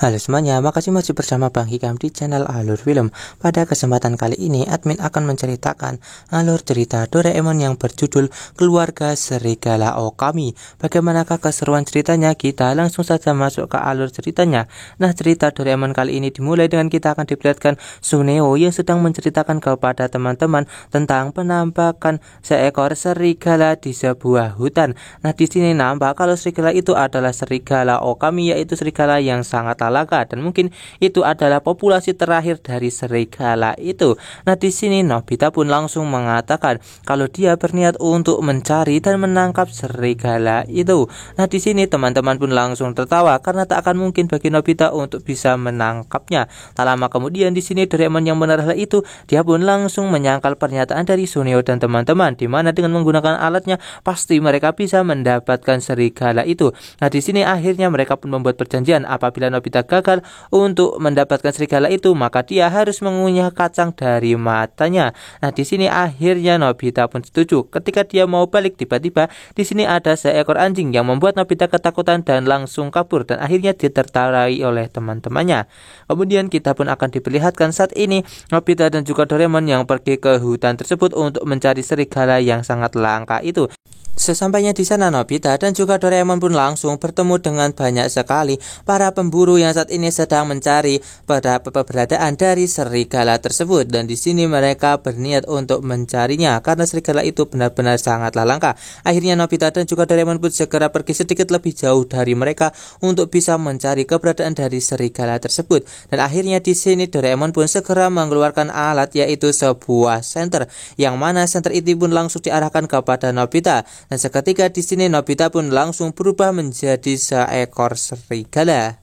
Halo semuanya, makasih masih bersama Bang Hikam di channel Alur Film. Pada kesempatan kali ini, admin akan menceritakan alur cerita Doraemon yang berjudul Keluarga Serigala Okami. Bagaimanakah keseruan ceritanya? Kita langsung saja masuk ke alur ceritanya. Nah, cerita Doraemon kali ini dimulai dengan kita akan diperlihatkan Suneo yang sedang menceritakan kepada teman-teman tentang penampakan seekor serigala di sebuah hutan. Nah, di sini nampak kalau serigala itu adalah serigala Okami, yaitu serigala yang sangat langka dan mungkin itu adalah populasi terakhir dari serigala itu. Nah, di sini Nobita pun langsung mengatakan kalau dia berniat untuk mencari dan menangkap serigala itu. Nah, di sini teman-teman pun langsung tertawa karena tak akan mungkin bagi Nobita untuk bisa menangkapnya. Tak lama kemudian di sini Doraemon yang mendengar hal itu, dia pun langsung menyangkal pernyataan dari Suneo dan teman-teman, di mana dengan menggunakan alatnya pasti mereka bisa mendapatkan serigala itu. Nah, di sini akhirnya mereka pun membuat perjanjian apabila Nobita gagal untuk mendapatkan serigala itu, maka dia harus mengunyah kacang dari matanya. Nah, di sini akhirnya Nobita pun setuju. Ketika dia mau balik, tiba-tiba di sini ada seekor anjing yang membuat Nobita ketakutan dan langsung kabur, dan akhirnya ditertarai oleh teman-temannya. Kemudian kita pun akan diperlihatkan saat ini Nobita dan juga Doraemon yang pergi ke hutan tersebut untuk mencari serigala yang sangat langka itu. Sesampainya di sana, Nobita dan juga Doraemon pun langsung bertemu dengan banyak sekali para pemburu yang saat ini sedang mencari pada keberadaan dari serigala tersebut, dan di sini mereka berniat untuk mencarinya karena serigala itu benar-benar sangatlah langka. Akhirnya Nobita dan juga Doraemon pun segera pergi sedikit lebih jauh dari mereka untuk bisa mencari keberadaan dari serigala tersebut. Dan akhirnya di sini Doraemon pun segera mengeluarkan alat, yaitu sebuah senter, yang mana senter itu pun langsung diarahkan kepada Nobita. Dan seketika di sini Nobita pun langsung berubah menjadi seekor serigala.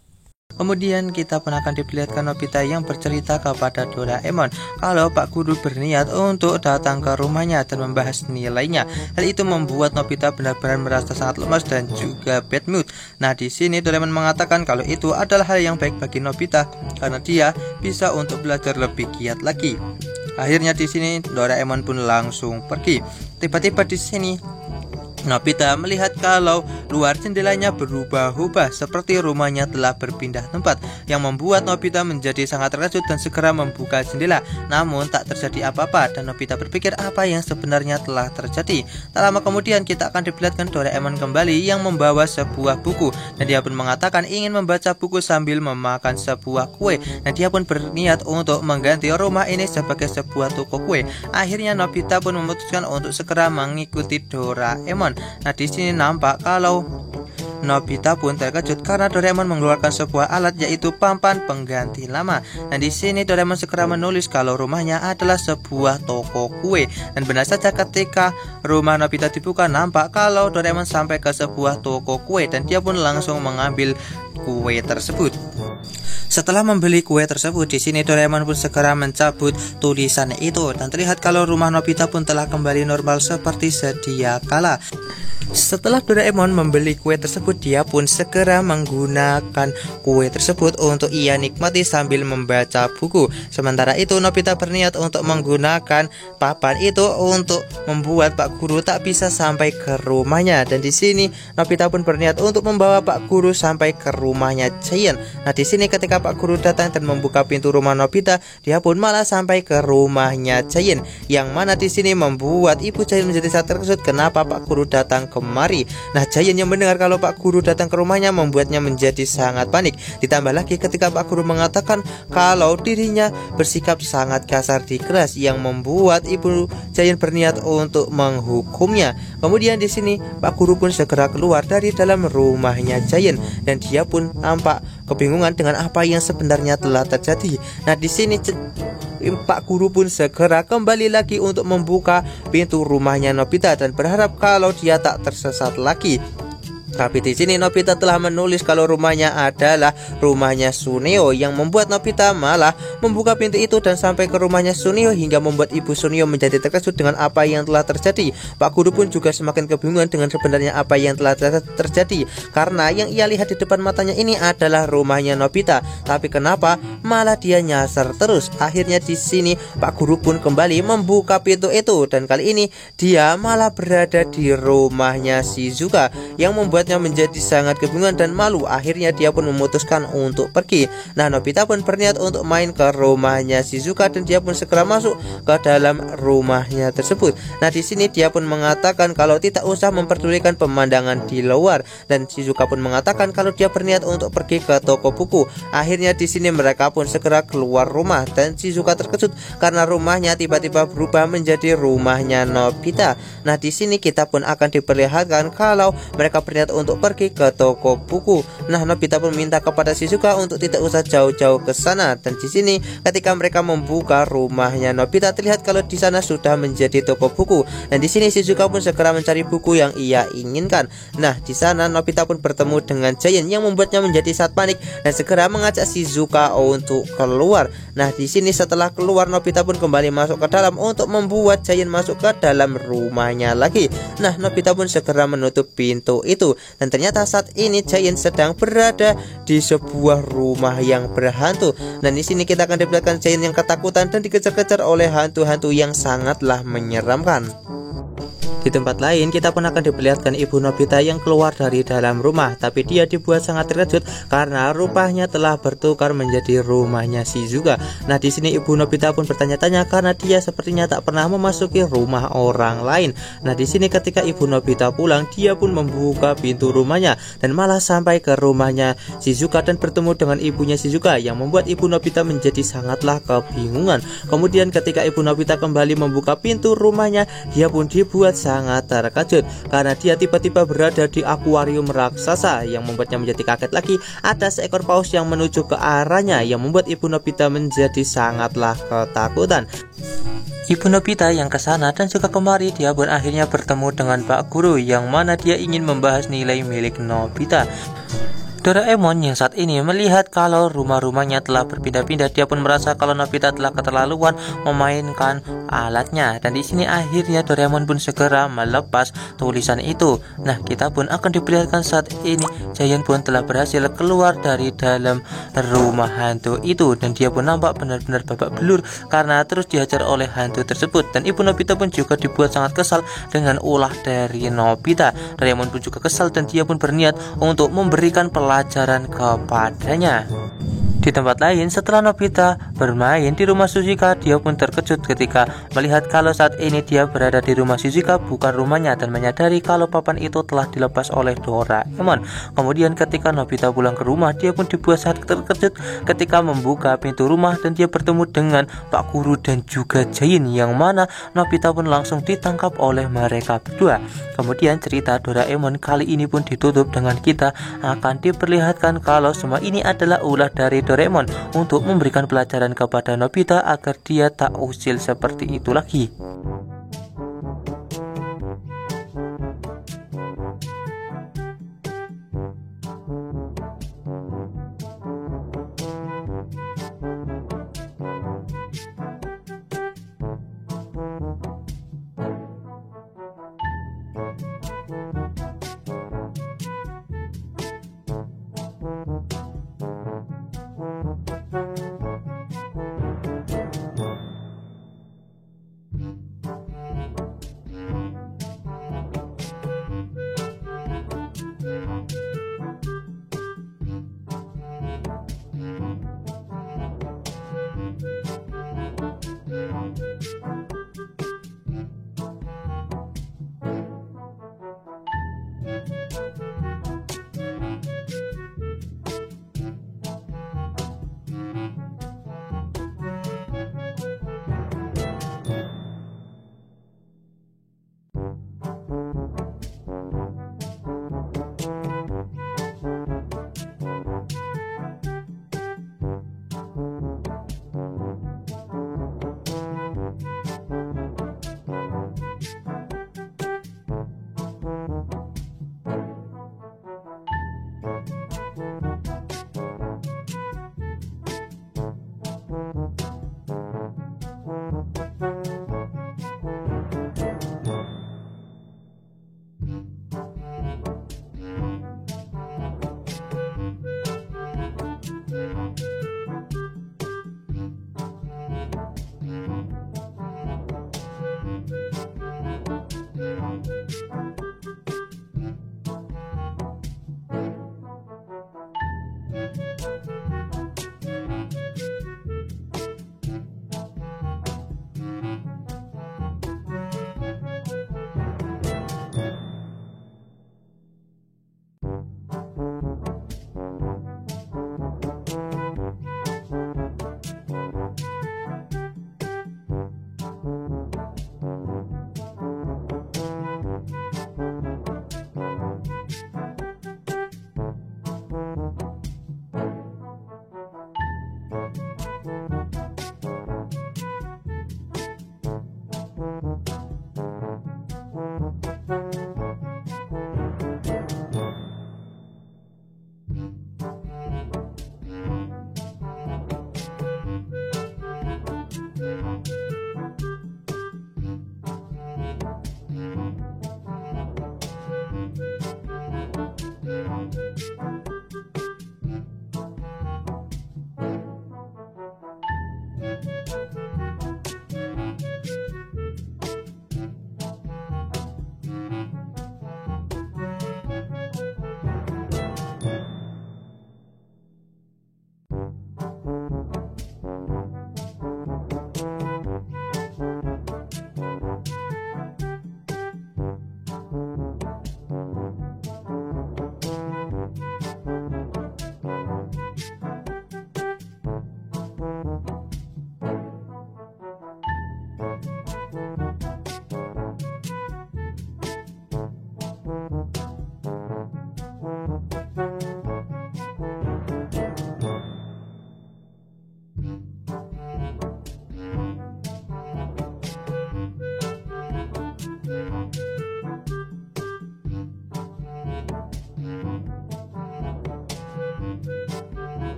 Kemudian kita pun akan diperlihatkan Nobita yang bercerita kepada Doraemon kalau Pak Guru berniat untuk datang ke rumahnya dan membahas nilainya. Hal itu membuat Nobita benar-benar merasa sangat lemas dan juga bad mood. Nah, di sini Doraemon mengatakan kalau itu adalah hal yang baik bagi Nobita karena dia bisa untuk belajar lebih giat lagi. Akhirnya di sini Doraemon pun langsung pergi. Tiba-tiba di sini Nobita melihat kalau luar jendelanya berubah-ubah seperti rumahnya telah berpindah tempat, yang membuat Nobita menjadi sangat terkejut dan segera membuka jendela. Namun tak terjadi apa-apa dan Nobita berpikir apa yang sebenarnya telah terjadi. Tak lama kemudian kita akan diperlihatkan Doraemon kembali yang membawa sebuah buku, dan dia pun mengatakan ingin membaca buku sambil memakan sebuah kue, dan dia pun berniat untuk mengganti rumah ini sebagai sebuah toko kue. Akhirnya Nobita pun memutuskan untuk segera mengikuti Doraemon. Nah, di sini nampak kalau Nobita pun terkejut karena Doraemon mengeluarkan sebuah alat, yaitu papan pengganti lama. Nah, di sini Doraemon segera menulis kalau rumahnya adalah sebuah toko kue, dan benar saja ketika rumah Nobita dibuka nampak kalau Doraemon sampai ke sebuah toko kue dan dia pun langsung mengambil kue tersebut. Setelah membeli kue tersebut, di sini Doraemon pun segera mencabut tulisan itu dan terlihat kalau rumah Nobita pun telah kembali normal seperti sedia kala. Setelah Doraemon membeli kue tersebut, dia pun segera menggunakan kue tersebut untuk ia nikmati sambil membaca buku. Sementara itu Nobita berniat untuk menggunakan papan itu untuk membuat Pak Guru tak bisa sampai ke rumahnya. Dan di sini Nobita pun berniat untuk membawa Pak Guru sampai ke rumahnya Giant. Nah, di sini ketika Pak Guru datang dan membuka pintu rumah Nobita, dia pun malah sampai ke rumahnya Giant, yang mana di sini membuat Ibu Giant menjadi sangat terkejut kenapa Pak Guru datang kemari. Nah, Giant yang mendengar kalau Pak Guru datang ke rumahnya membuatnya menjadi sangat panik. Ditambah lagi ketika Pak Guru mengatakan kalau dirinya bersikap sangat kasar di kelas, yang membuat Ibu Giant berniat untuk menghukumnya. Kemudian di sini Pak Guru pun segera keluar dari dalam rumahnya Giant dan dia pun nampak kebingungan dengan apa yang sebenarnya telah terjadi. Nah, di sini Pak Guru pun segera kembali lagi untuk membuka pintu rumahnya Nobita dan berharap kalau dia tak tersesat lagi. Tapi di sini Nobita telah menulis kalau rumahnya adalah rumahnya Suneo, yang membuat Nobita malah membuka pintu itu dan sampai ke rumahnya Suneo hingga membuat ibu Suneo menjadi terkejut dengan apa yang telah terjadi. Pak guru pun juga semakin kebingungan dengan sebenarnya apa yang telah terjadi, karena yang ia lihat di depan matanya ini adalah rumahnya Nobita. Tapi kenapa malah dia nyasar terus? Akhirnya di sini Pak guru pun kembali membuka pintu itu dan kali ini dia malah berada di rumahnya Shizuka, yang membuatnya menjadi sangat kebingungan dan malu. Akhirnya dia pun memutuskan untuk pergi. Nah, Nobita pun berniat untuk main ke rumahnya Shizuka dan dia pun segera masuk ke dalam rumahnya tersebut. Nah, di sini dia pun mengatakan kalau tidak usah memperdulikan pemandangan di luar, dan Shizuka pun mengatakan kalau dia berniat untuk pergi ke toko buku. Akhirnya di sini mereka pun segera keluar rumah dan Shizuka terkejut karena rumahnya tiba-tiba berubah menjadi rumahnya Nobita. Nah, di sini kita pun akan diperlihatkan kalau mereka berniat untuk pergi ke toko buku. Nah, Nobita pun minta kepada Shizuka untuk tidak usah jauh-jauh ke sana. Dan di sini ketika mereka membuka rumahnya Nobita, terlihat kalau di sana sudah menjadi toko buku. Dan di sini Shizuka pun segera mencari buku yang ia inginkan. Nah, di sana Nobita pun bertemu dengan Giant yang membuatnya menjadi sangat panik dan segera mengajak Shizuka untuk keluar. Nah, di sini setelah keluar Nobita pun kembali masuk ke dalam untuk membuat Giant masuk ke dalam rumahnya lagi. Nah, Nobita pun segera menutup pintu itu dan ternyata saat ini Giant sedang berada di sebuah rumah yang berhantu. Dan di sini kita akan dapatkan Giant yang ketakutan dan dikejar-kejar oleh hantu-hantu yang sangatlah menyeramkan. Di tempat lain kita pun akan diperlihatkan ibu Nobita yang keluar dari dalam rumah, tapi dia dibuat sangat terkejut karena rupanya telah bertukar menjadi rumahnya Shizuka. Nah, di sini ibu Nobita pun bertanya-tanya karena dia sepertinya tak pernah memasuki rumah orang lain. Nah, di sini ketika ibu Nobita pulang, dia pun membuka pintu rumahnya dan malah sampai ke rumahnya Shizuka dan bertemu dengan ibunya Shizuka, yang membuat ibu Nobita menjadi sangatlah kebingungan. Kemudian ketika ibu Nobita kembali membuka pintu rumahnya, dia pun dibuat sangat terkejut karena dia tiba-tiba berada di akuarium raksasa, yang membuatnya menjadi kaget lagi. Ada seekor paus yang menuju ke arahnya, yang membuat ibu Nobita menjadi sangatlah ketakutan. Ibu Nobita yang ke sana dan juga kemari, dia pun akhirnya bertemu dengan Pak Guru, yang mana dia ingin membahas nilai milik Nobita. Doraemon yang saat ini melihat kalau rumah-rumahnya telah berpindah-pindah, dia pun merasa kalau Nobita telah keterlaluan memainkan alatnya. Dan di sini akhirnya Doraemon pun segera melepas tulisan itu. Nah, kita pun akan diperlihatkan saat ini Giant pun telah berhasil keluar dari dalam rumah hantu itu, dan dia pun nampak benar-benar babak belur karena terus dihajar oleh hantu tersebut. Dan ibu Nobita pun juga dibuat sangat kesal dengan ulah dari Nobita. Doraemon pun juga kesal dan dia pun berniat untuk memberikan pelajaran kepadanya. Di tempat lain, setelah Nobita bermain di rumah Shizuka, dia pun terkejut ketika melihat kalau saat ini dia berada di rumah Shizuka, bukan rumahnya, dan menyadari kalau papan itu telah dilepas oleh Doraemon. Kemudian ketika Nobita pulang ke rumah, dia pun dibuat sangat terkejut ketika membuka pintu rumah dan dia bertemu dengan Pak Guru dan juga Giant, yang mana Nobita pun langsung ditangkap oleh mereka berdua. Kemudian cerita Doraemon kali ini pun ditutup dengan kita akan diperlihatkan kalau semua ini adalah ulah dari Doraemon untuk memberikan pelajaran kepada Nobita agar dia tak usil seperti itu lagi.